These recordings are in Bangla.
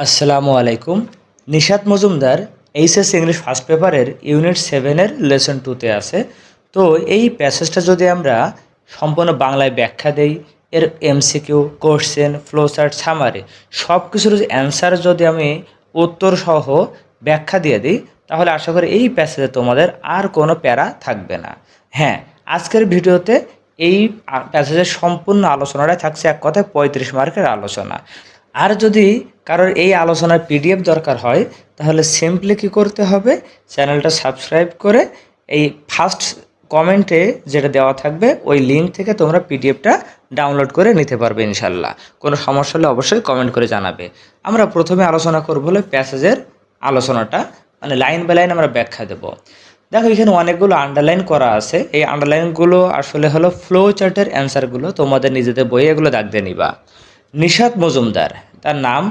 আসসালামু আলাইকুম। Nishat Majumdar HS English first পেপারের ইউনিট 7-এর লেসন 2-তে আছে। তো এই প্যাসেজটা যদি আমরা সম্পূর্ণ বাংলায় ব্যাখ্যা দেই, এর এমসিকিউ, কোশ্চেন, ফ্লোচার্ট, সামারি সব কিছুর অ্যান্সার যদি আমি উত্তরসহ ব্যাখ্যা দিয়ে দিই, তাহলে আশা করি এই প্যাসেজে তোমাদের আর কোনো প্যারা থাকবে না। হ্যাঁ, আজকের ভিডিওতে এই প্যাসেজের সম্পূর্ণ আলোচনাটাই থাকছে এক কথায় 35 মার্কের আলোচনা। আর যদি কারোর এই আলোচনার পিডিএফ দরকার হয়, তাহলে সিম্পলি কী করতে হবে, চ্যানেলটা সাবস্ক্রাইব করে এই ফার্স্ট কমেন্টে যেটা দেওয়া থাকবে ওই লিঙ্ক থেকে তোমরা পিডিএফটা ডাউনলোড করে নিতে পারবে ইনশাল্লাহ। কোনো সমস্যা হলে অবশ্যই কমেন্ট করে জানাবে। আমরা প্রথমে আলোচনা করব হলো প্যাসেজের আলোচনাটা, মানে লাইন বাই লাইন আমরা ব্যাখ্যা দেব। দেখো এখানে অনেকগুলো আন্ডারলাইন করা আছে, এই আন্ডারলাইনগুলো আসলে হলো ফ্লো চার্টের অ্যান্সারগুলো, তোমাদের নিজেদের বইয়ে এগুলো দাগ দিয়ে নিবা। নিশাত মজুমদার তার নাম,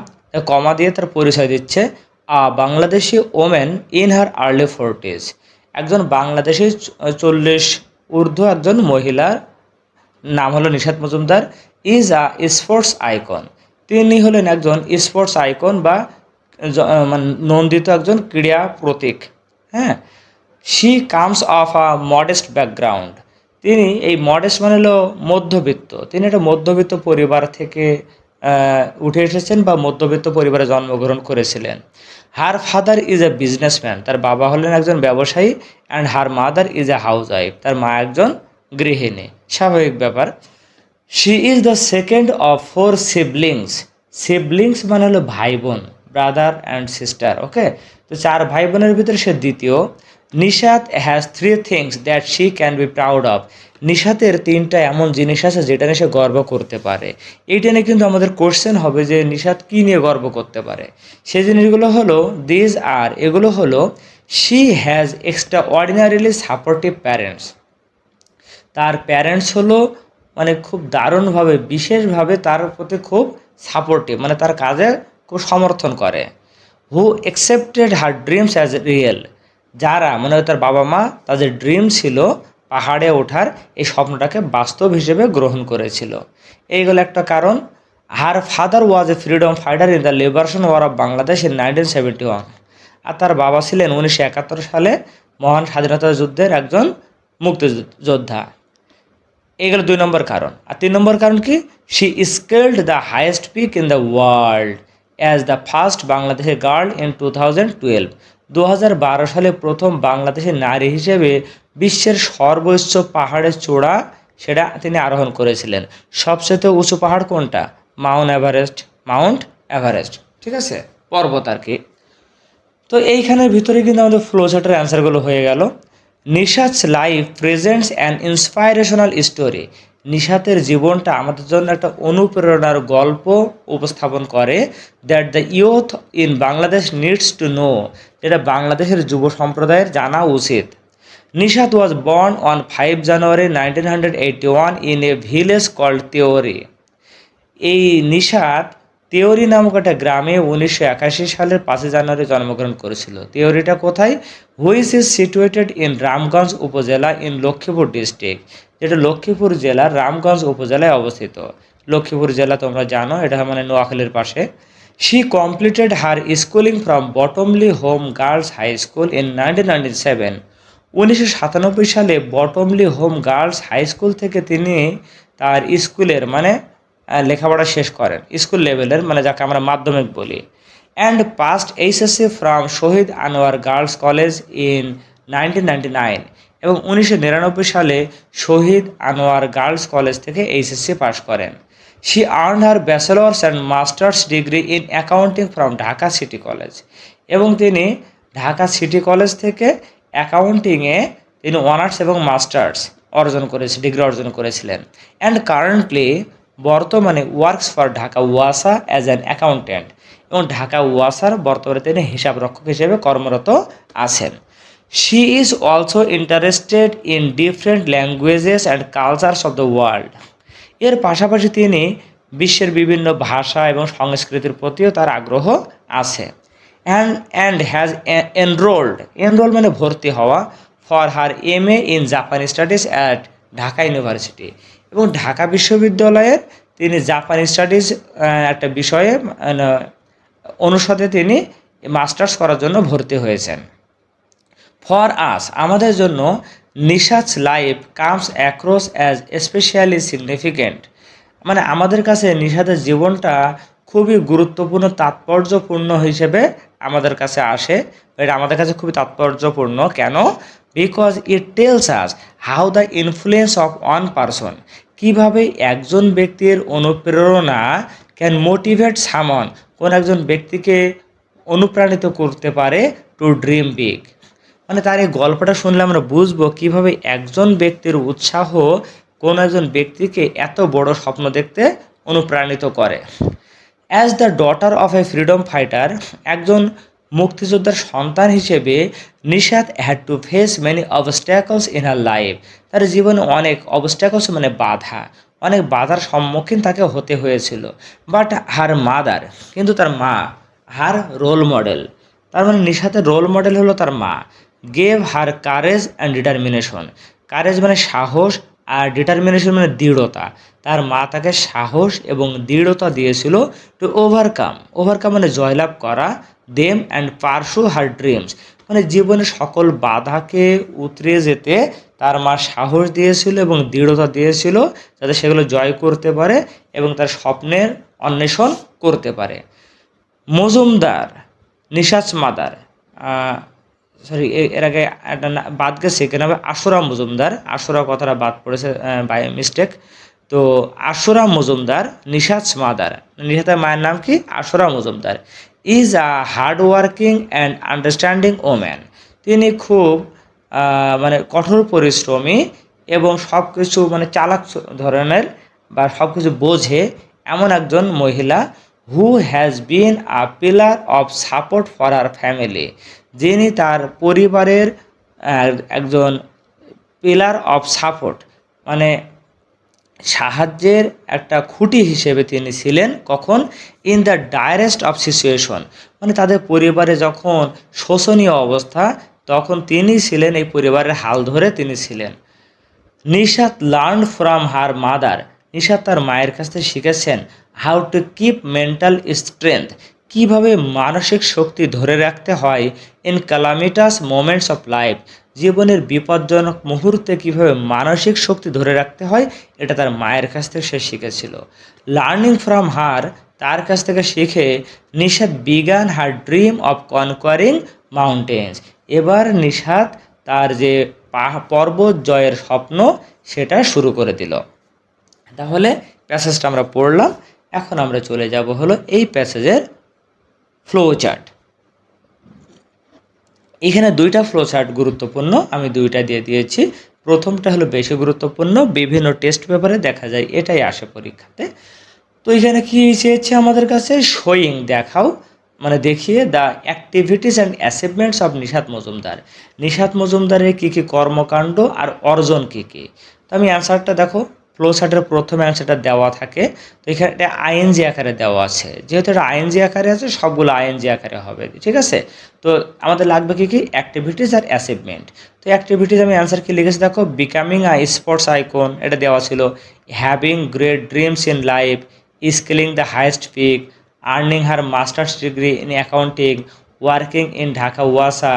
কমা দিয়ে তার পরিচয় দিচ্ছে Bangladeshi women in her early 40s, একজন বাংলাদেশি 40 ঊর্ধ্ব একজন মহিলার নাম হলো Nishat Majumdar. Is sports icon, তিনি হলেন একজন স্পোর্টস আইকন বা মানে নন্দিত একজন ক্রীড়া প্রতীক। হ্যাঁ, she comes of a modest background, তিনি এই মডেস্ট মানে হলো মধ্যবিত্ত, তিনি একটা মধ্যবিত্ত পরিবার থেকে উঠে এসেছেন বা মধ্যবিত্ত পরিবারে জন্মগ্রহণ করেছিলেন। হার ফাদার ইজ এ বিজনেসম্যান, তার বাবা হলেন একজন ব্যবসায়ী। And her mother is a house wife, তার মা একজন গৃহিণী, স্বাভাবিক ব্যাপার। She is the second of 4 siblings, siblings মানে হলো ভাই বোন, ব্রাদার অ্যান্ড সিস্টার। ওকে, তো 4 ভাই বোনের ভিতরে সে দ্বিতীয়। Nishat has 3 things that she can be proud of, নিশাতের 3টা এমন জিনিস আছে যেটা নিয়ে সে গর্ব করতে পারে। এইটা নিয়ে কিন্তু আমাদের কোশ্চেন হবে যে নিশাত কী নিয়ে গর্ব করতে পারে। সেই জিনিসগুলো হলো দিজ আর, এগুলো হলো she has extra ordinarily supportive parents, তার প্যারেন্টস হলো মানে খুব দারুণভাবে বিশেষভাবে তার প্রতি খুব সাপোর্টিভ, মানে তার কাজে খুব সমর্থন করে। Who accepted her dreams as real, যারা মানে তার বাবা মা তাদের ড্রিম ছিল পাহাড়ে ওঠার, এই স্বপ্নটাকে বাস্তব হিসেবে গ্রহণ করেছিল। এইগুলো একটা কারণ। Her father was a freedom fighter in the liberation war of Bangladesh in 1971, আর তার বাবা ছিলেন 1971 সালে মহান স্বাধীনতা যুদ্ধের একজন মুক্তিযোদ্ধা। এইগুলো 2 নম্বর কারণ। আর 3 নম্বর কারণ কি, she skilled the highest peak in the world as the first Bangladeshi girl in 2012, 2012 সালে প্রথম বাংলাদেশি নারী হিসেবে বিশ্বের সর্বোচ্চ পাহাড়ের চূড়া সেটা তিনি আরোহণ করেছিলেন। সবচেয়ে উঁচু পাহাড় কোনটা? মাউন্ট এভারেস্ট, ঠিক আছে, পর্বত আর কি। তো এইখানের ভিতরে কিন্তু আমাদের ফ্লোচার্টের অ্যান্সারগুলো হয়ে গেল। Nishat's life presents an inspirational story, নিশাতের জীবনটা আমাদের জন্য একটা অনুপ্রেরণার গল্প উপস্থাপন করে। That the youth in Bangladesh needs to know, যেটা বাংলাদেশের যুব সম্প্রদায়ের জানা উচিত। Nishat was born on 5 January 1981 in a village called Teori, এই নিশাত তেওরি নামক একটা গ্রামে 1981 সালের 5 জানুয়ারি জন্মগ্রহণ করেছিল। তেওরিটা কোথায়? Which is situated in Ramganj উপজেলা ইন লক্ষ্মীপুর ডিস্ট্রিক্ট, যেটা লক্ষ্মীপুর জেলার রামগঞ্জ উপজেলায় অবস্থিত। লক্ষ্মীপুর জেলা তোমরা জানো, এটা মানে নোয়াখালীর পাশে। She completed her schooling from Bottomley home girls high school in 1997, 1997 সালে Bottomley home girls high school থেকে তিনি তার স্কুলের মানে লেখাপড়া শেষ করেন, স্কুল লেভেলের, মানে যাকে আমরা মাধ্যমিক বলি। And passed HSC from Shahid Anwar girls college in 1999, এবং 1999 সালে শহীদ আনোয়ার গার্লস কলেজ থেকে এইচএসসি পাশ করেন। She earn her bachelor's and master's degree in accounting from Dhaka city college, এবং তিনি ঢাকা সিটি কলেজ থেকে অ্যাকাউন্টিংয়ে তিনি অনার্স এবং মাস্টার্স ডিগ্রি অর্জন করেছিলেন। অ্যান্ড কারেন্টলি, বর্তমানে ওয়ার্কস ফর ঢাকা ওয়াসা অ্যাজ অ্যান অ্যাকাউন্ট্যান্ট, এবং ঢাকা ওয়াসার বর্তমানে তিনি হিসাবরক্ষক হিসেবে কর্মরত আছেন। She is also interested in different languages and cultures of the world, এর পাশাপাশি তিনি বিশ্বের বিভিন্ন ভাষা এবং সংস্কৃতির প্রতিও তার আগ্রহ আছে। অ্যান্ড হ্যাজ এনরোল মানে ভর্তি হওয়া, ফর হার MA ইন জাপানি স্টাডিজ অ্যাট ঢাকা ইউনিভার্সিটি, এবং ঢাকা বিশ্ববিদ্যালয়ের তিনি জাপানি স্টাডিজ একটা বিষয়ে অনুষদে তিনি মাস্টার্স করার জন্য ভর্তি হয়েছেন। ফর আস, আমাদের জন্য Nishat's life comes across as specially significant, মানে আমাদের কাছে নিশাতের জীবনটা খুবই গুরুত্বপূর্ণ তাৎপর্যপূর্ণ হিসেবে আমাদের কাছে আসে। এটা আমাদের কাছে খুবই তাৎপর্যপূর্ণ কেন? Because it tells us how the influence of one person, কীভাবে একজন ব্যক্তির অনুপ্রেরণা ক্যান মোটিভেট সামন, কোন একজন ব্যক্তিকে অনুপ্রাণিত করতে পারে টু ড্রিম বিগ। মানে তার এই গল্পটা শুনলে আমরা বুঝবো কীভাবে একজন ব্যক্তির উৎসাহ কোনো একজন ব্যক্তিকে এত বড় স্বপ্ন দেখতে অনুপ্রাণিত করে। As the daughter of A freedom fighter, একজন মুক্তিযোদ্ধার সন্তান হিসেবে Nishat had to face many obstacles in her life, তার জীবনে অনেক অবস্ট্যাকলস মানে বাধা, অনেক বাধার সম্মুখীন তাকে হতে হয়েছিল। বাট হার মাদার, কিন্তু তার মা, হার রোল মডেল, তার মানে নিশাতের রোল মডেল হলো তার মা, gave her courage and determination, courage মানে সাহস আর ডিটারমিনেশন মানে দৃঢ়তা, তার মা তাকে সাহস এবং দৃঢ়তা দিয়েছিল টু ওভারকাম, ওভারকাম মানে জয়লাভ করা, দেম অ্যান্ড পারসু হার ড্রিমস, মানে জীবনের সকল বাধাকে উতরে যেতে তার মা সাহস দিয়েছিল এবং দৃঢ়তা দিয়েছিল যাতে সেগুলো জয় করতে পারে এবং তার স্বপ্নের অন্বেষণ করতে পারে। মজুমদার, নিশাত মাদার, সরি এর আগে একটা বাদ গেছে কেন, আশুরা মজুমদার, আশুরা কথাটা বাদ পড়েছে বাই মিস্টেক। তো আশুরা মজুমদার, নিশাত মাদার, নিশাতের মায়ের নাম কি? Ashura Majumdar, is a hard working and understanding woman, তিনি খুব মানে কঠোর পরিশ্রমী এবং সব কিছু মানে চালাক ধরনের বা সব কিছু বোঝে এমন একজন মহিলা, who has been a pillar of support for her family, যিনি তার পরিবারের একজন পিলার অফ সাপোর্ট মানে সাহায্যের একটা খুঁটি হিসেবে তিনি ছিলেন। কখন? ইন দ্য ডায়ারেস্ট অফ সিচুয়েশন, মানে তাদের পরিবারে যখন শোচনীয় অবস্থা তখন তিনি ছিলেন এই পরিবারের হাল ধরে তিনি ছিলেন। Nishat learn from her mother, Nishat তার মায়ের কাছ থেকে শিখেছেন how to keep mental strength, কীভাবে মানসিক শক্তি ধরে রাখতে হয় ইন ক্যালামিটাস মোমেন্টস অফ লাইফ, জীবনের বিপজ্জনক মুহূর্তে কীভাবে মানসিক শক্তি ধরে রাখতে হয় এটা তার মায়ের কাছ থেকে সে শিখেছিল। লার্নিং ফ্রম হার, তার কাছ থেকে শিখে Nishat began her dream of conquering mountains, এবার নিশাত তার যে পর্বত জয়ের স্বপ্ন সেটা শুরু করে দিল। তাহলে প্যাসেজটা আমরা পড়লাম, এখন আমরা চলে যাব হলো এই প্যাসেজের ফ্লো চার্ট। এখানে দুইটা ফ্লো চার্ট গুরুত্বপূর্ণ, আমি দুইটা দিয়ে দিয়েছি। প্রথমটা হলো বেশি গুরুত্বপূর্ণ, বিভিন্ন টেস্ট পেপারে দেখা যায় এটাই আসে পরীক্ষাতে। তো এখানে কি চেয়েছে আমাদের কাছে? শোয়িং, দেখাও মানে দেখিয়ে the activities and achievements of Nishat Majumdar, Nishat মজুমদারের কী কী কর্মকাণ্ড আর অর্জন কী কী। তো আমি অ্যান্সারটা দেখো, ফ্লো চার্টের প্রথমে অ্যান্সারটা দেওয়া থাকে, তো এখানে একটা আইএনজি আকারে দেওয়া আছে, যেহেতু এটা আইএনজি আকারে আছে সবগুলো আইএনজি আকারে হবে, ঠিক আছে। তো আমাদের লাগবে কী কী? অ্যাক্টিভিটিস আর অ্যাচিভমেন্ট। তো অ্যাক্টিভিটিস আমি অ্যান্সার কি লিখেছি দেখো, বিকামিং আ স্পোর্টস আইকন, এটা দেওয়া ছিল, having great dreams in life, scaling the highest pick, earning her master's degree in accounting, working in Dhaka Wasa,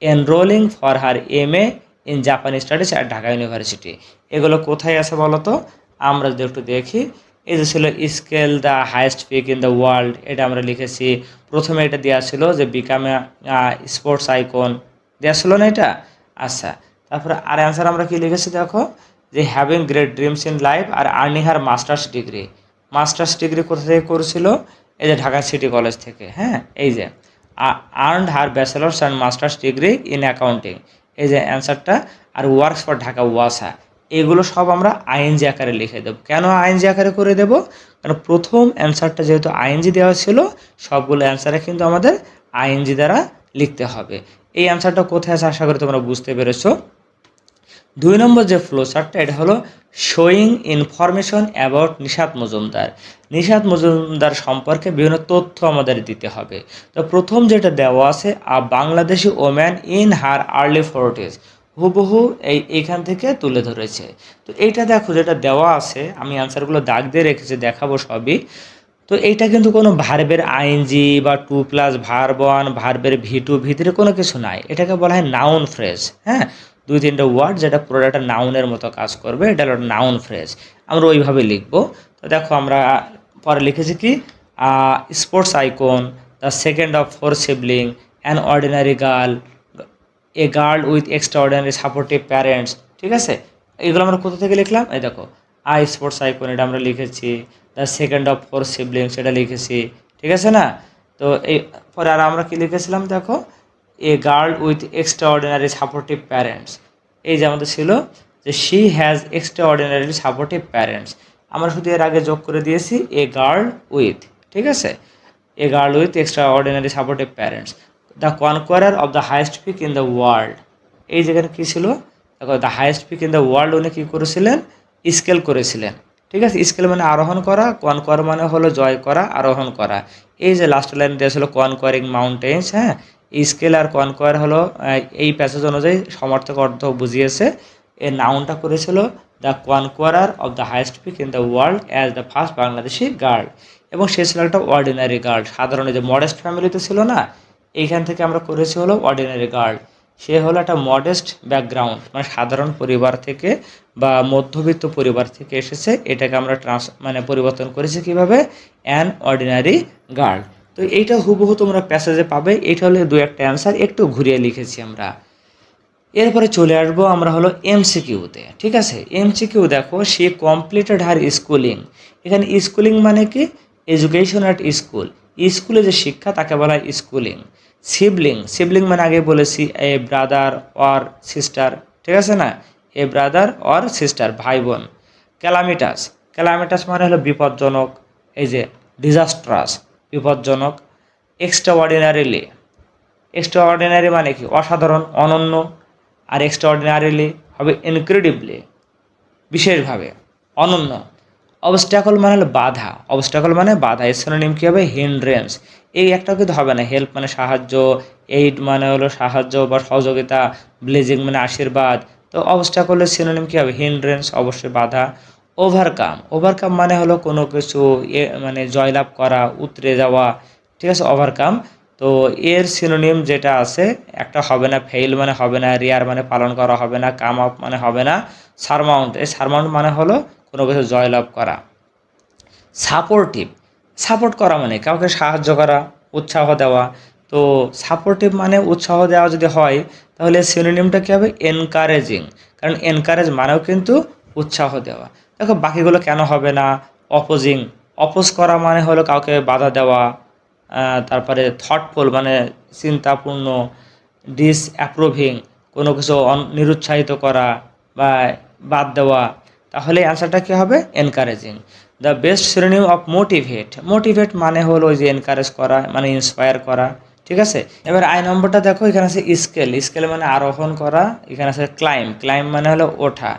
enrolling for her MA in Japanese Studies at Dhaka University। এগুলো কোথায় আছে বলো তো? আমরা যদি একটু দেখি, এই যে ছিল scale the highest peak in the world, এটা আমরা লিখেছি। প্রথমে এটা দেওয়া ছিল যে বিকাম স্পোর্টস আইকন, দেওয়া ছিল না এটা? আচ্ছা, তারপরে আর অ্যান্সার আমরা কি লিখেছি দেখো, যে having great dreams in life আর earning her master's degree, master's degree কোথা থেকে করেছিল? এই যে ঢাকা সিটি কলেজ থেকে, হ্যাঁ। এই যে earned her bachelor's and master's degree in accounting, এই যে অ্যান্সারটা। আর ওয়ার্কস ফর ঢাকা ওয়াসা, এগুলো সব আমরা আইএনজি আকারে লিখে দেবো। কেন আইএনজি আকারে করে দেব? কারণ প্রথম অ্যান্সারটা যেহেতু আইএনজি দেওয়া ছিল, সবগুলো অ্যান্সারে কিন্তু আমাদের আইএনজি দ্বারা লিখতে হবে। এই অ্যান্সারটা কোথায় আছে আশা করি তোমরা বুঝতে পেরেছো। 2 নম্বর যে ফ্লো চার্টটা, এটা হলো showing information about Nishat Majumdar, Nishat Majumdar সম্পর্কে বিভিন্ন তথ্য আমাদের দিতে হবে। তো প্রথম যেটা দেওয়া আছে, a Bangladeshi woman in her early 40s, হুবহু এইখান থেকে তুলে ধরেছে। তো এইটা দেখো যেটা দেওয়া আছে, আমি অ্যান্সারগুলো দাগ দিয়ে রেখেছি, দেখাবো সবই। তো এইটা কিন্তু কোনো ভার্বের আইএনজি বা টু প্লাস ভার্ব ওয়ান ভার্বের ভি টু ভিতরে কোনো কিছু নাই, এটাকে বলা হয় নাউন ফ্রেজ। হ্যাঁ, দুই তিনটা ওয়ার্ড যেটা পুরো একটা নাউনের মতো কাজ করবে, এটা হলো নাউন ফ্রেজ। আমরা ওইভাবে লিখবো। তো দেখো আমরা পরে লিখেছি কি, sports icon, the second of four sibling, an ordinary girl, A girl with extraordinary supportive parents. ঠিক আছে, এগুলো আমরা কোথা থেকে লিখলাম, এই দেখো স্পোর্টস আইকন এটা আমরা লিখেছি, the second of four siblings এটা লিখেছি। ঠিক আছে না? তো এই পরে আর আমরা কি লিখেছিলাম দেখো, এ girl with extraordinary supportive parents. এই যে আমাদের ছিল যে she has extra ordinary supportive parents, আমরা শুধু এর আগে যোগ করে দিয়েছি এ গার্ল উইথ। ঠিক আছে, a girl with extraordinary supportive parents, the conqueror of the highest peak in the world. এই যেখানে কী ছিল দেখো, the highest peak in the world উনি কী করেছিলেন, স্কেল করেছিলেন। ঠিক আছে, স্কেল মানে আরোহণ করা, কনকোয়ার মানে হলো জয় করা, আরোহণ করা। এই যে লাস্ট লাইন দেওয়া ছিল কনকোয়ারিং মাউন্টেন্স। হ্যাঁ, স্কেল আর কনকোয়ার হলো এই প্যাসেজ অনুযায়ী সমর্থক অর্থ বুঝিয়েছে। এর নাউনটা করেছিল the conqueror of the highest peak in the world as the first Bangladeshi girl. এবং সে ছিল একটা অর্ডিনারি গার্ল, সাধারণ যে মডেস্ট ফ্যামিলিতে ছিল না, এইখান থেকে আমরা করেছি হলো অর্ডিনারি গার্ল। সে হলো একটা মডেস্ট ব্যাকগ্রাউন্ড, মানে সাধারণ পরিবার থেকে বা মধ্যবিত্ত পরিবার থেকে এসেছে, এটাকে আমরা মানে পরিবর্তন করেছি কীভাবে, অ্যান অর্ডিনারি গার্ল। তো এইটা হুবহু তোমরা প্যাসেজে পাবে, এইটা হলো দু একটা অ্যান্সার, একটু ঘুরিয়ে লিখেছি আমরা। এরপরে চলে আসবো আমরা হলো এমসিকিউতে। ঠিক আছে, এমসিকিউ দেখো, সে কমপ্লিটেড হার স্কুলিং। এখানে স্কুলিং মানে কি, এডুকেশন অ্যাট স্কুল, স্কুলে যে শিক্ষা তাকে বলা হয় স্কুলিং। সিবলিং, সিবলিং মানে আগে বলেছি এ ব্রাদার অর সিস্টার। ঠিক আছে না, এ ব্রাদার অর সিস্টার, ভাই বোন। ক্যালামিটাস, ক্যালামিটাস মানে হলো বিপজ্জনক, এই যে ডিজাস্ট্রাস, বিপজ্জনক। এক্সট্রা অর্ডিনারিলি, এক্সট্রা অর্ডিনারি মানে কি, অসাধারণ, অনন্য। আর এক্সট্রা অর্ডিনারিলি হবে ইনক্রেডিবলি, বিশেষভাবে, অনন্য। অবস্ট্যাকল মানে হলো বাধা, অবস্ট্যাকল মানে বাধা, এর সিনোনিম কী হবে, হিন্ড্রেন্স। এই একটাও কিন্তু হবে না। হেল্প মানে সাহায্য, এইড মানে হলো সাহায্য বা সহযোগিতা, ব্লেজিং মানে আশীর্বাদ। তো অবস্ট্যাকলের সিনোনিম কী হবে, হিন্ড্রেন্স, অবশ্যই বাধা। ওভারকাম, ওভারকাম মানে হলো কোনো কিছু মানে জয়লাভ করা, উতরে যাওয়া। ঠিক আছে, ওভারকাম। তো এর সিনোনিম যেটা আছে, একটা হবে না, ফেইল মানে হবে না, রেয়ার মানে পালন করা হবে না, কাম আপ মানে হবে না, সারমাউন্ট, এই সারমাউন্ট মানে হলো কোনো কিছু জয়লাভ করা। সাপোর্টিভ, সাপোর্ট করা মানে কাউকে সাহায্য করা, উৎসাহ দেওয়া। তো সাপোর্টিভ মানে উৎসাহ দেওয়া যদি হয়, তাহলে সিনোনিমটা কী হবে, এনকারেজিং। কারণ এনকারেজ মানেও কিন্তু উৎসাহ দেওয়া। দেখো বাকিগুলো কেন হবে না, অপোজিং, অপোজ করা মানে হলো কাউকে বাধা দেওয়া। তারপরে থটফুল মানে চিন্তাপূর্ণ। ডিসঅ্যাপ্রুভিং, কোনো কিছু নিরুৎসাহিত করা বা বাদ দেওয়া। তাহলে অ্যান্সারটা কী হবে, encouraging. The best synonym of motivate, motivate মানে হলো ওই যে এনকারেজ করা, মানে ইন্সপায়ার করা। ঠিক আছে, এবার আই নম্বরটা দেখো, এখানে আছে স্কেল, স্কেল মানে আরোহণ করা। এখানে আছে ক্লাইম, ক্লাইম মানে হলো ওঠা।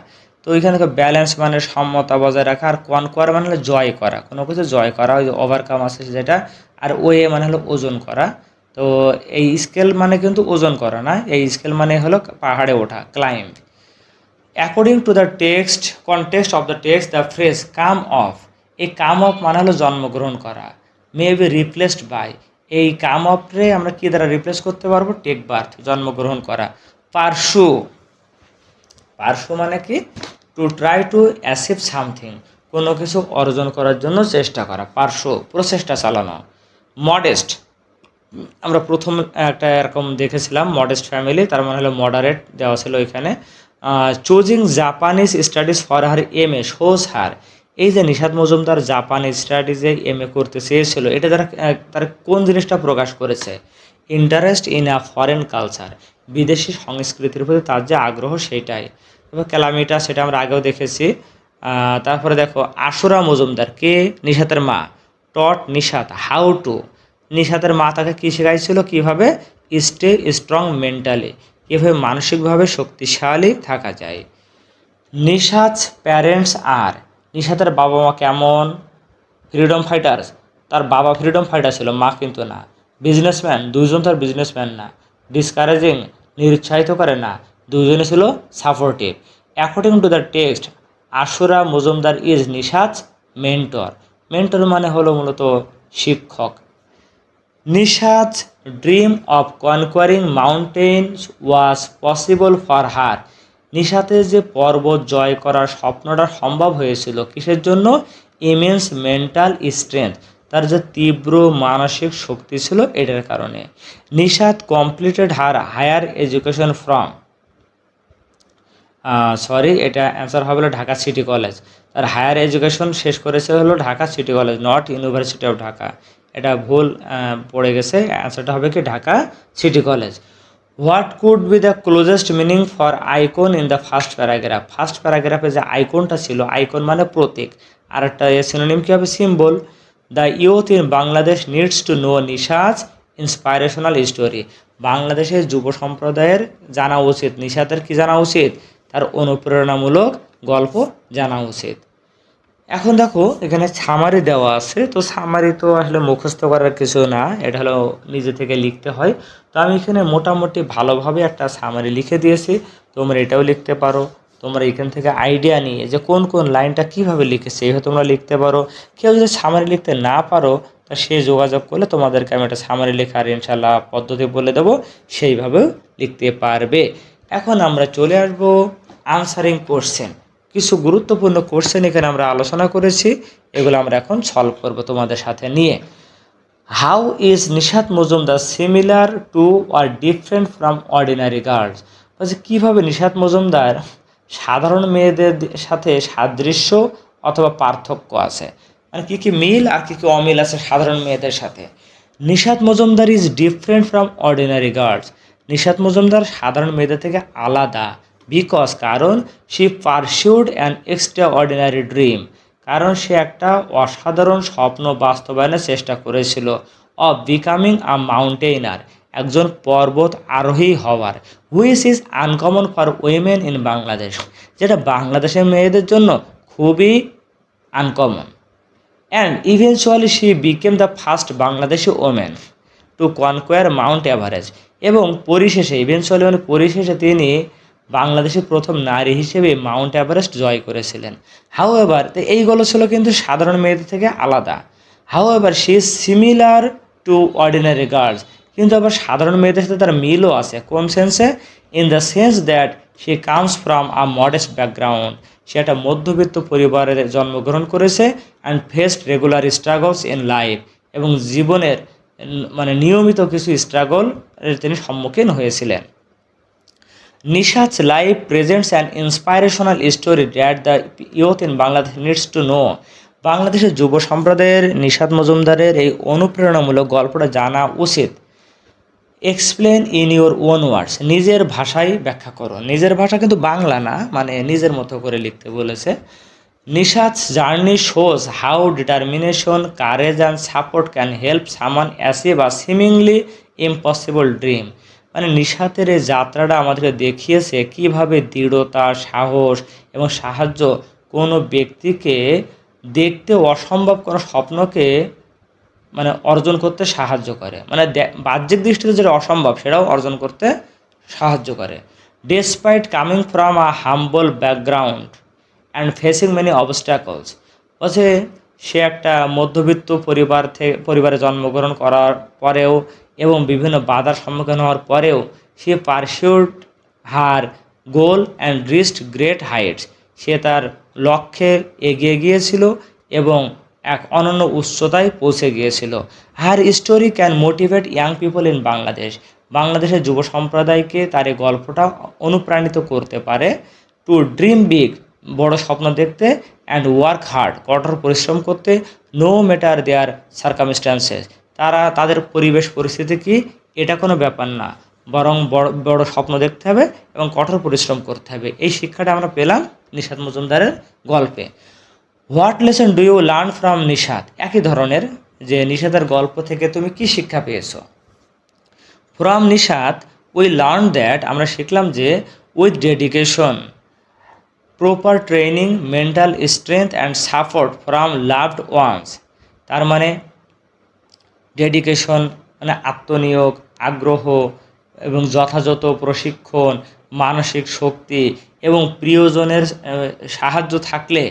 তো এখানে তো ব্যালেন্স মানে সমতা বজায় রাখা। আর কনকোয়ার মানে হলো জয় করা, কোনো কিছু জয় করা, ওই যে ওভারকাম আছে যেটা। আর ওয়ে মানে হলো ওজন করা। তো এই স্কেল মানে কিন্তু ওজন করা না, এই স্কেল মানে হলো পাহাড়ে ওঠা, climb. According to the text, context of the text, the phrase come of, এই কাম অফ মানে হলো জন্মগ্রহণ করা। মে বি রিপ্লেসড বাই, এই কাম অফরে আমরা কী দ্বারা রিপ্লেস করতে পারবো, টেক বার্থ, জন্মগ্রহণ করা। পার্সু, পার্সু মানে কি, to try to achieve something, কোনো কিছু অর্জন করার জন্য চেষ্টা করা, পার্সু, প্রচেষ্টা চালানো। মডেস্ট, আমরা প্রথম একটা এরকম দেখেছিলাম মডেস্ট ফ্যামিলি, তার মানে হলো মডারেট দেওয়া ছিল এখানে। Choosing Japanese studies for her M A shows her, এই যে নিশাত মজুমদার জাপানি স্টাডিজে এম এ করতে চেয়েছিল, এটা দ্বারা তার কোন জিনিসটা প্রকাশ করেছে, interest in a foreign culture, বিদেশি সংস্কৃতির প্রতি তার যে আগ্রহ সেইটাই। এবার ক্যালামিটা, সেটা আমরা আগেও দেখেছি। তারপরে দেখো আশুরা মজুমদার, কে, নিশাতের মা, টট নিশাত হাউ টু, নিশাতের মা তাকে কী শেখাইছিল, কীভাবে স্টে স্ট্রং মেন্টালি, কীভাবে মানসিকভাবে শক্তিশালী থাকা যায়। নিশাতস প্যারেন্টস আর, নিশাতের বাবা মা কেমন, ফ্রিডম ফাইটার্স, তার বাবা ফ্রিডম ফাইটার ছিল, মা কিন্তু না। বিজনেসম্যান, দুইজন তার বিজনেসম্যান না। ডিসকারেজিং, নিরুৎসাহিত করে না, দুইজনে ছিল supportive. According to the text, Ashura Majumdar is Nishat's mentor, mentor মানে হলো মূলত শিক্ষক। Nishat dream of conquering mountains was possible for her. নিশাতের যে পর্বত জয় করার স্বপ্নটা সম্ভব হয়েছিল কিসের জন্য? ইমেন্স মেন্টাল স্ট্রেংথ, তার যে তীব্র মানসিক শক্তি ছিল এটার কারণে। Nishat completed her higher education from, এটা অ্যান্সার হবে হলো ঢাকা সিটি কলেজ। তার হায়ার এডুকেশন শেষ করেছে হলো Dhaka city college, not university of Dhaka. এটা ভুল পড়ে গেছে, অ্যান্সারটা হবে কি Dhaka city college. What could be the closest meaning for icon in the first paragraph? First প্যারাগ্রাফে যে আইকনটা ছিল, আইকন মানে প্রতীক, আর একটা সিনোনিম কী হবে? Symbol. The youth in Bangladesh needs to know Nishat's inspirational story. বাংলাদেশের যুব সম্প্রদায়ের জানা উচিত, নিশাতের কি জানা উচিত? তার অনুপ্রেরণামূলক গল্প জানা উচিত। এখন দেখো এখানে সামারি দেওয়া আছে, তো সামারি তো আসলে মুখস্থ করার কিছু না, এটা হলো নিজে থেকে লিখতে হয়। তো আমি এখানে মোটামুটি ভালোভাবে একটা সামারি লিখে দিয়েছি, তোমরা এটাও লিখতে পারো। তোমরা এখান থেকে আইডিয়া নিয়ে যে কোন কোন লাইনটা কিভাবে লিখেছে এইভাবে তোমরা লিখতে পারো। কেউ যদি সামারি লিখতে না পারো তা সে যোগাযোগ করলে তোমাদেরকে আমি একটা সামারি লেখার ইনশাল্লাহ পদ্ধতি বলে দেবো, সেইভাবেও লিখতে পারবে। এখন আমরা চলে আসবো আনসারিং কোশ্চেন। কিছু গুরুত্বপূর্ণ কোশ্চেন এখানে আমরা আলোচনা করেছি, এগুলো আমরা এখন সলভ করব তোমাদের সাথে নিয়ে। How is Nishat Majumder similar to or different from ordinary girls? বলছে কীভাবে নিশাত মজুমদার সাধারণ মেয়েদের সাথে সাদৃশ্য অথবা পার্থক্য আছে, মানে কী কী মিল আর কী কী অমিল আছে সাধারণ মেয়েদের সাথে। Nishat Majumdar is different from ordinary girls. Nishat Majumdar সাধারণ মেয়েদের থেকে আলাদা। বিকজ কারণ she pursued an extraordinary dream, কারণ সে একটা অসাধারণ স্বপ্ন বাস্তবায়নের চেষ্টা করেছিল। অফ বিকামিং আ মাউন্টেইনার, একজন পর্বত আরোহী হওয়ার। Which is uncommon for women in Bangladesh, যেটা বাংলাদেশের মেয়েদের জন্য খুবই uncommon. And eventually she became the first Bangladeshi women to conquer Mount Everest, এবং পরিশেষে ইভেনচুয়ালি মানে পরিশেষে তিনি বাংলাদেশের প্রথম নারী হিসেবে মাউন্ট এভারেস্ট জয় করেছিলেন। হাউ এভার, তো এইগুলো ছিল কিন্তু সাধারণ মেয়েদের থেকে আলাদা। How ever she is similar to ordinary girls, কিন্তু আবার সাধারণ মেয়েদের সাথে তার মিলও আছে। কোন সেন্সে? In the sense that she comes from a modest background, সে একটা মধ্যবিত্ত পরিবারে জন্মগ্রহণ করেছে। And faced regular struggles in life, এবং জীবনের মানে নিয়মিত কিছু স্ট্রাগল তিনি সম্মুখীন হয়েছিলেন। নিশাত's life presents an inspirational story that the youth in Bangladesh needs to know. বাংলাদেশের যুব সম্প্রদায়ের নিশাত মজুমদারের এই অনুপ্রেরণামূলক গল্পটা জানা উচিত। Explain in your own words, নিজের ভাষায় ব্যাখ্যা করো। নিজের ভাষা কিন্তু বাংলা না, মানে নিজের মতো করে লিখতে বলেছে। Nishat's journey shows how determination, courage and support can help someone achieve a seemingly impossible dream. মানে নিশাতের এই যাত্রাটা আমাদেরকে দেখিয়েছে কিভাবে দৃঢ়তা, সাহস এবং সাহায্য কোনো ব্যক্তিকে দেখতে অসম্ভব কোনো স্বপ্নকে মানে অর্জন করতে সাহায্য করে। মানে বাহ্যিক দৃষ্টিতে যেটা অসম্ভব সেটাও অর্জন করতে সাহায্য করে। Despite coming from a humble background and facing many obstacles, বলছে সে একটা মধ্যবিত্ত পরিবারে জন্মগ্রহণ করার পরেও এবং বিভিন্ন বাধার সম্মুখীন হওয়ার পরেও সে pursued her goal and reached great heights, সে তার লক্ষ্যে এগিয়ে গিয়েছিল এবং এক অনন্য উচ্চতায় পৌঁছে গিয়েছিল। Her story can motivate young people in Bangladesh, বাংলাদেশের যুব সম্প্রদায়কে তার এই গল্পটা অনুপ্রাণিত করতে পারে। টু ড্রিম বিগ, বড় স্বপ্ন দেখতে। অ্যান্ড ওয়ার্ক হার্ড, কঠোর পরিশ্রম করতে। নো ম্যাটার দেয়ার সার্কামস্ট্যান্সেস, তাদের পরিবেশ পরিস্থিতি কি এটা কোনো ব্যাপার না, বরং বড় বড় স্বপ্ন দেখতে হবে এবং কঠোর পরিশ্রম করতে হবে। এই শিক্ষাটা আমরা পেলাম নিশাত মজুমদারের গল্পে। What lesson do you learn from Nishat, একই ধরনের যে নিশাতের গল্প থেকে তুমি কি শিক্ষা পেয়েছো। From Nishat we learn that, আমরা শিখলাম যে with dedication, proper training, mental strength and support from loved ones, তার মানে ডেডিকেশন মানে আত্মনিয়োগ, আগ্রহ এবং যথাযথ প্রশিক্ষণ, মানসিক শক্তি এবং প্রিয়জনের সাহায্য থাকলে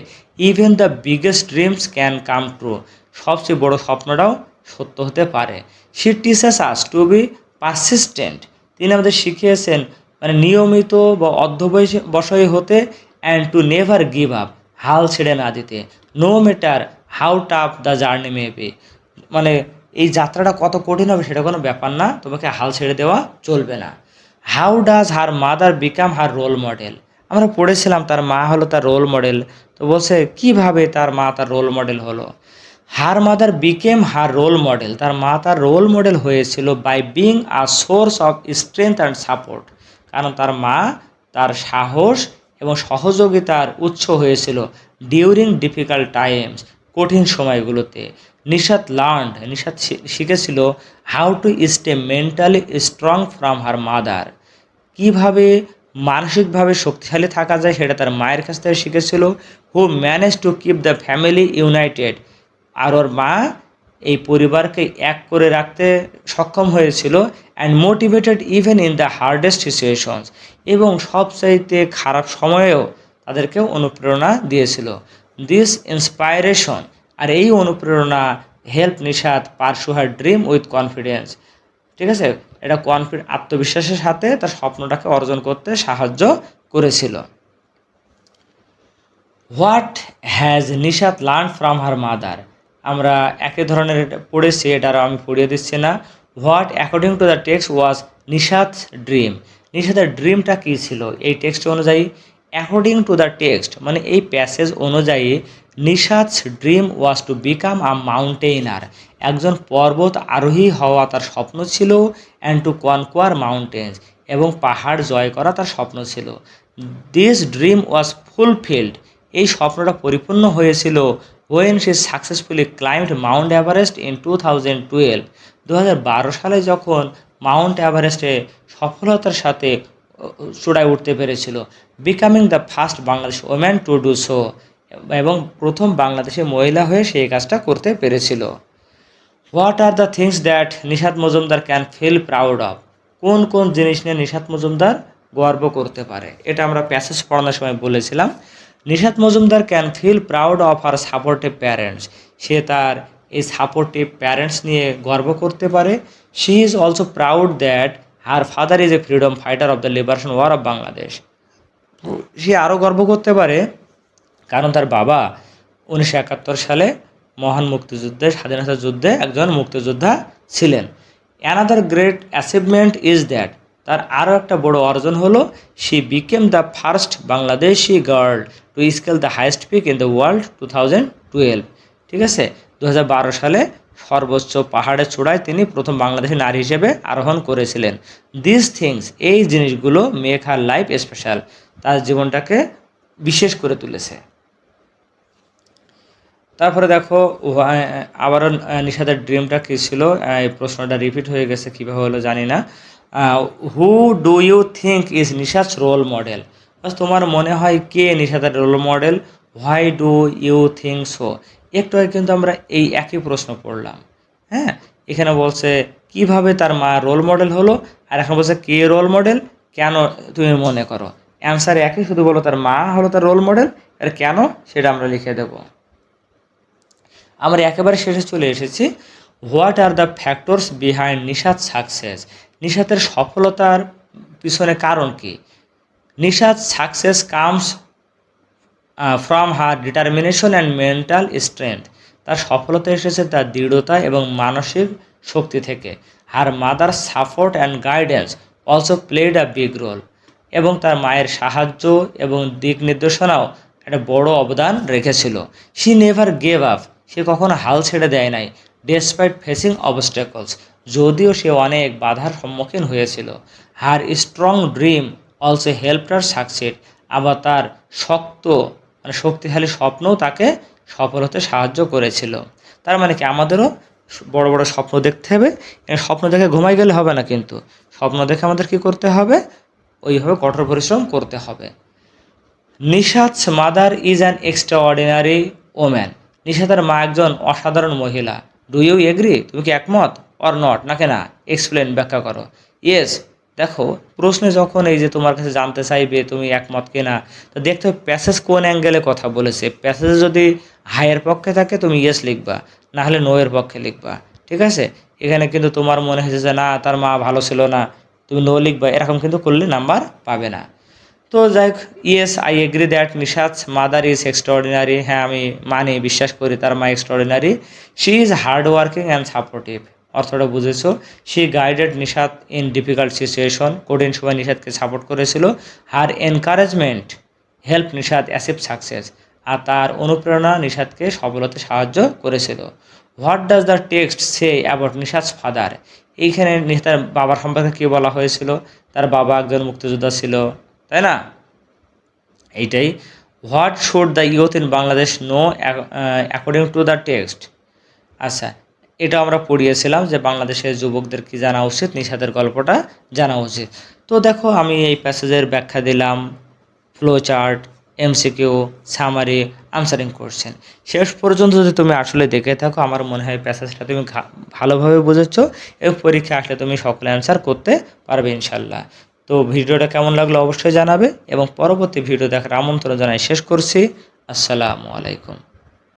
even the biggest dreams can come true, সবচেয়ে বড় স্বপ্নটাও সত্য হতে পারে। She teaches us to be persistent, তিনি আমাদের শিখিয়েছেন মানে নিয়মিত বা অধ্যবসায়ী হতে, and to never give up, হাল ছেড়ে না দিতে, no matter how tough the journey may be, মানে এই যাত্রাটা কত কঠিন হবে সেটা কোনো ব্যাপার না, তোমাকে হাল ছেড়ে দেওয়া চলবে না। How does her mother become her role model, আমরা পড়েছিলাম তার মা হলো তার রোল মডেল, তো বলছে কিভাবে তার মা তার রোল মডেল হলো। Her mother became her role model, তার মা তার রোল মডেল হয়েছিল by being a source of strength and support, কারণ তার মা তার সাহস এবং সহযোগিতার উৎস হয়েছিল ডিউরিং ডিফিকাল্ট টাইমস, কঠিন সময়গুলোতে। নিশাত শিখেছিল how to stay mentally strong from her mother, কীভাবে মানসিকভাবে শক্তিশালী থাকা যায় সেটা তার মায়ের কাছ থেকে শিখেছিল। Who manage to keep the family united, আর ওর মা এই পরিবারকে এক করে রাখতে সক্ষম হয়েছিল। And motivated even in the hardest situations, এবং সবচাইতে খারাপ সময়েও তাদেরকে অনুপ্রেরণা দিয়েছিল। দিস ইন্সপাইরেশন, আর এই অনুপ্রেরণা help Nishat পারসু her dream with confidence, ঠিক আছে, এটা আত্মবিশ্বাসের সাথে তার স্বপ্নটাকে অর্জন করতে সাহায্য করেছিল। What has Nishat learn from her mother, আমরা একই ধরনের এটা পড়েছি, এটা আর আমি পড়িয়ে দিচ্ছি না। What according to the text was Nishat dream, নিশাতের ড্রিমটা কী ছিল এই টেক্সট অনুযায়ী। অ্যাকর্ডিং টু দ্য টেক্সট মানে এই প্যাসেজ অনুযায়ী Nishat's dream was to become a mountaineer, একজন পর্বত আরোহী হওয়া তার স্বপ্ন ছিল। অ্যান্ড টু কনকোয়ার মাউন্টেন্স, এবং পাহাড় জয় করা তার স্বপ্ন ছিল। দিস ড্রিম ওয়াজ ফুলফিল্ড, এই স্বপ্নটা পরিপূর্ণ হয়েছিল ওয়েন সে successfully climbed Mount Everest in 2012, 2012 সালে যখন মাউন্ট এভারেস্টে সফলতার সাথে চূড়ায় উঠতে পেরেছিল। Becoming the first Bangladesh woman to do so, এবং প্রথম বাংলাদেশি মহিলা হয়ে সেই কাজটা করতে পেরেছিল। What are the things that Nishat Majumdar can feel proud of, কোন কোন জিনিস নিয়ে নিশাত মজুমদার গর্ব করতে পারে, এটা আমরা প্যাসেজ পড়ানোর সময় বলেছিলাম। Nishat Majumdar can feel proud of her supportive parents, সে তার এই সাপোর্টিভ প্যারেন্টস নিয়ে গর্ব করতে পারে। She is also proud that her father is a freedom fighter of the liberation war of Bangladesh, সে আরও গর্ব করতে পারে কারণ তার বাবা 1971 সালে মহান মুক্তিযুদ্ধে, স্বাধীনতা যুদ্ধে একজন মুক্তিযোদ্ধা ছিলেন। Another great achievement is that, তার আরও একটা বড় অর্জন হলো she became the first Bangladeshi girl to scale the highest peak in the world 2012, ঠিক আছে, 2012 সালে সর্বোচ্চ পাহাড়ের চূড়ায় তিনি প্রথম বাংলাদেশি নারী হিসেবে আরোহণ করেছিলেন। দিস থিংস, এই জিনিসগুলো মেক হার লাইফ স্পেশাল, তার জীবনটাকে বিশেষ করে তুলেছে। তারপরে দেখো আবারও নিশাতের ড্রিমটা কী ছিল, এই প্রশ্নটা রিপিট হয়ে গেছে, কীভাবে হলো জানি না। Who do you think is Nishat's role model, তোমার মনে হয় কে Nishat role model. Why do you think so, একটু আগে কিন্তু আমরা এই একই প্রশ্ন পড়লাম। হ্যাঁ, এখানে বলছে কিভাবে তার মা রোল মডেল হলো, আর এখন বলছে কে রোল মডেল, কেন তুমি মনে করো। অ্যান্সার একই, শুধু বলো তার মা হলো তার রোল মডেল, আর কেন সেটা আমরা লিখে দেবো। আমরা একেবারে শেষে চলে এসেছি। What are the factors behind Nishat success, নিশাতের সফলতার পিছনে কারণ কি। Nishat success comes from her determination and mental strength, তার সফলতা এসেছে তার দৃঢ়তা এবং মানসিক শক্তি থেকে। Her mother support and guidance also played a big role, এবং তার মায়ের সাহায্য এবং দিক নির্দেশনাও একটা বড় অবদান রেখেছিল। শি নেভার গেভ আপ, সে কখনো হাল ছেড়ে দেয় নাই। ডেসপাইট ফেসিং অবস্টেকলস, যদিও সে অনেক বাধার সম্মুখীন হয়েছিল। হার স্ট্রং ড্রিম অলসো হেল্পড হার সাকসিড, আবার তার শক্তিশালী স্বপ্নও তাকে সফল হতে সাহায্য করেছিল। তার মানে কি আমাদেরও বড় বড় স্বপ্ন দেখতে হবে, স্বপ্ন দেখে ঘুমাই গেলে হবে না, কিন্তু স্বপ্ন দেখে আমাদের কি করতে হবে, ওইভাবে কঠোর পরিশ্রম করতে হবে। Nishat's mother is an extraordinary woman, নিশাতের মা একজন অসাধারণ মহিলা। ডু ইউ এগ্রি, তুমি কি একমত, অর নট, নাকি না, এক্সপ্লেন, ব্যাখ্যা করো। ইয়েস দেখো প্রশ্নে যখন এই যে তোমার কাছে জানতে চাইবে তুমি একমত কিনা, তো দেখতে হবে প্যাসেজ কোন অ্যাঙ্গেলে কথা বলেছে। প্যাসেজ যদি হায়ের পক্ষে থাকে তুমি ইয়েস লিখবা, না হলে নো এর পক্ষে লিখবা। ঠিক আছে? এখানে কিন্তু তোমার মনে হয়েছে যে না তার মা ভালো ছিল না, তুমি নো লিখবা, এরকম কিন্তু করলে নাম্বার পাবে না। তো যাই হোক, yes I agree that Nishat's mother is extraordinary. হ্যাঁ আমি মানি, বিশ্বাস করি তার মা extraordinary. She is hard working and supportive. অর্থটা বুঝেছো? She guided Nishat in difficult situation. কঠিন সময় নিশাদকে সাপোর্ট করেছিল। Her encouragement help Nishat achieve success. আর তার অনুপ্রেরণা নিশাদকে সফলতে সাহায্য করেছিল। What does the text say about Nishat's father. এইখানে তার বাবার সম্পর্কে কী বলা হয়েছিল? তার বাবা একজন মুক্তিযোদ্ধা ছিল, তাই না? এইটাই। What should the youth in Bangladesh know according to the text. আচ্ছা, এটা আমরা পড়িয়েছিলাম যে বাংলাদেশের যুবকদের কি জানা উচিত, নিশাতের গল্পটা জানা উচিত। তো দেখো আমি এই প্যাসেজের ব্যাখ্যা দিলাম, flow chart, MCQ, summary, answering question. শেষ পর্যন্ত যদি তুমি আসলে দেখে থাকো আমার মনে হয় প্যাসেজটা তুমি ভালোভাবে বুঝেছো এবং পরীক্ষা আসলে তুমি সকলে অ্যান্সার করতে পারবে ইনশাল্লাহ। তো ভিডিওটা কেমন লাগলো অবশ্যই জানাবে এবং পরবর্তী ভিডিও দেখার আমন্ত্রণ জানাই শেষ করছি। আসসালামু আলাইকুম।